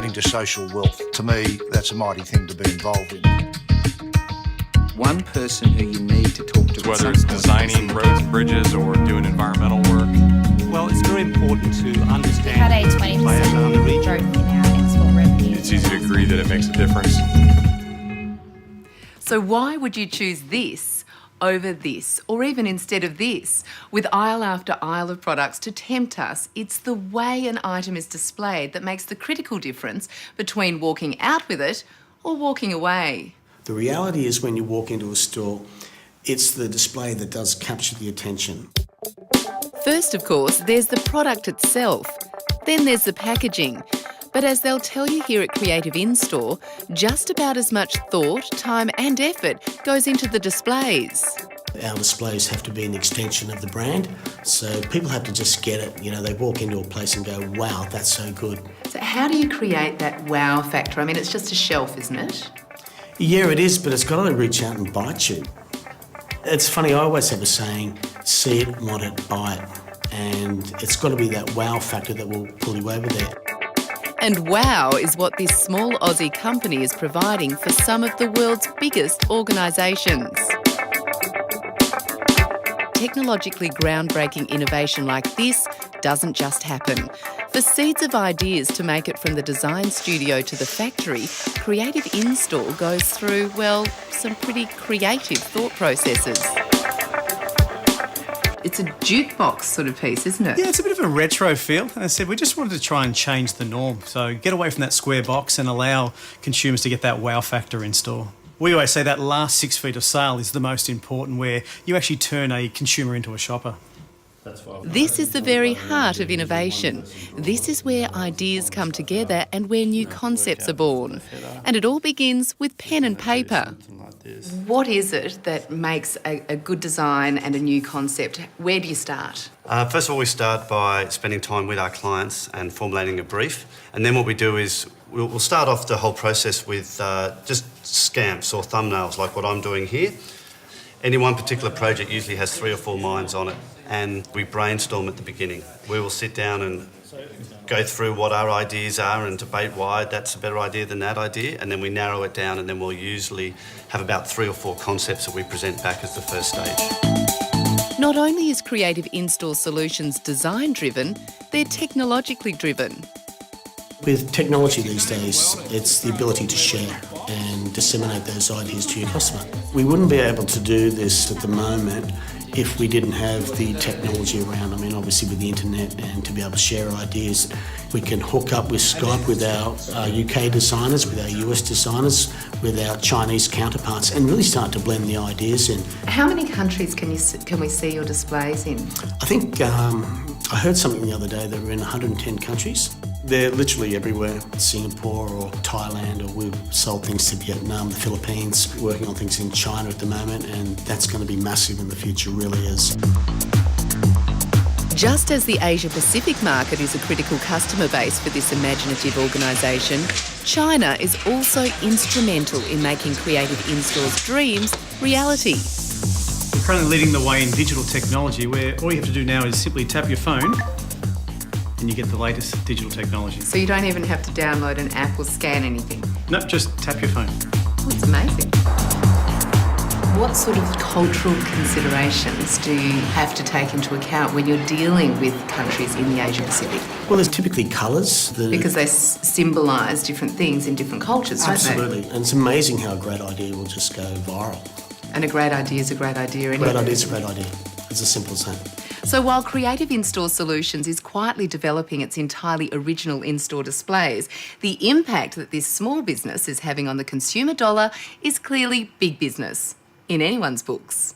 adding to social wealth. To me, that's a mighty thing to be involved in. One person who you need to talk to. Whether it's designing roads, bridges, or doing environmental work. Well, it's very important to understand. We've had a 20% growth in our export revenue. It's easy to agree that it makes a difference. So why would you choose this over this, or even instead of this? With aisle after aisle of products to tempt us, it's the way an item is displayed that makes the critical difference between walking out with it or walking away. The reality is when you walk into a store, it's the display that does capture the attention. First, of course, there's the product itself. Then there's the packaging. But as they'll tell you here at Creative In-Store, just about as much thought, time and effort goes into the displays. Our displays have to be an extension of the brand, so people have to just get it. You know, they walk into a place and go, wow, that's so good. So how do you create that wow factor? I mean, it's just a shelf, isn't it? Yeah, it is, but it's got to reach out and bite you. It's funny, I always have a saying, see it, want it, buy it. And it's got to be that wow factor that will pull you over there. And wow is what this small Aussie company is providing for some of the world's biggest organisations. Technologically groundbreaking innovation like this doesn't just happen. For seeds of ideas to make it from the design studio to the factory, Creative In-Store goes through, well, some pretty creative thought processes. It's a jukebox sort of piece, isn't it? Yeah, it's a bit of a retro feel. As I said, we just wanted to try and change the norm. So get away from that square box and allow consumers to get that wow factor in store. We always say that last 6 feet of sale is the most important, where you actually turn a consumer into a shopper. This is the very heart of innovation. This is where ideas come together and where new concepts are born. And it all begins with pen and paper. What is it that makes a good design and a new concept? Where do you start? First of all, we start by spending time with our clients and formulating a brief. And then what we do is we'll start off the whole process with just scamps or thumbnails like what I'm doing here. Any one particular project usually has 3 or 4 minds on it, and we brainstorm at the beginning. We will sit down and go through what our ideas are and debate why that's a better idea than that idea, and then we narrow it down, and then we'll usually have about 3 or 4 concepts that we present back as the first stage. Not only is Creative In-Store Solutions design-driven, they're technologically driven. With technology these days, it's the ability to share and disseminate those ideas to your customer. We wouldn't be able to do this at the moment if we didn't have the technology around. I mean, obviously with the internet, and to be able to share ideas, we can hook up with Skype with our UK designers, with our US designers, with our Chinese counterparts, and really start to blend the ideas in. How many countries can we see your displays in? I think I heard something the other day that we're in 110 countries. They're literally everywhere, Singapore or Thailand, or we've sold things to Vietnam, the Philippines, working on things in China at the moment, and that's going to be massive in the future, really is. Just as the Asia-Pacific market is a critical customer base for this imaginative organisation, China is also instrumental in making Creative In-Store's dreams reality. We're currently leading the way in digital technology, where all you have to do now is simply tap your phone and you get the latest digital technology. So you don't even have to download an app or scan anything? No, just tap your phone. Oh, it's amazing. What sort of cultural considerations do you have to take into account when you're dealing with countries in the Asia-Pacific? Well, there's typically colours. Because they symbolise different things in different cultures, don't they? Absolutely. And it's amazing how a great idea will just go viral. And a great idea is a great idea anyway. Great idea is a great idea. It's as simple as that. So while Creative In-Store Solutions is quietly developing its entirely original in-store displays, the impact that this small business is having on the consumer dollar is clearly big business in anyone's books.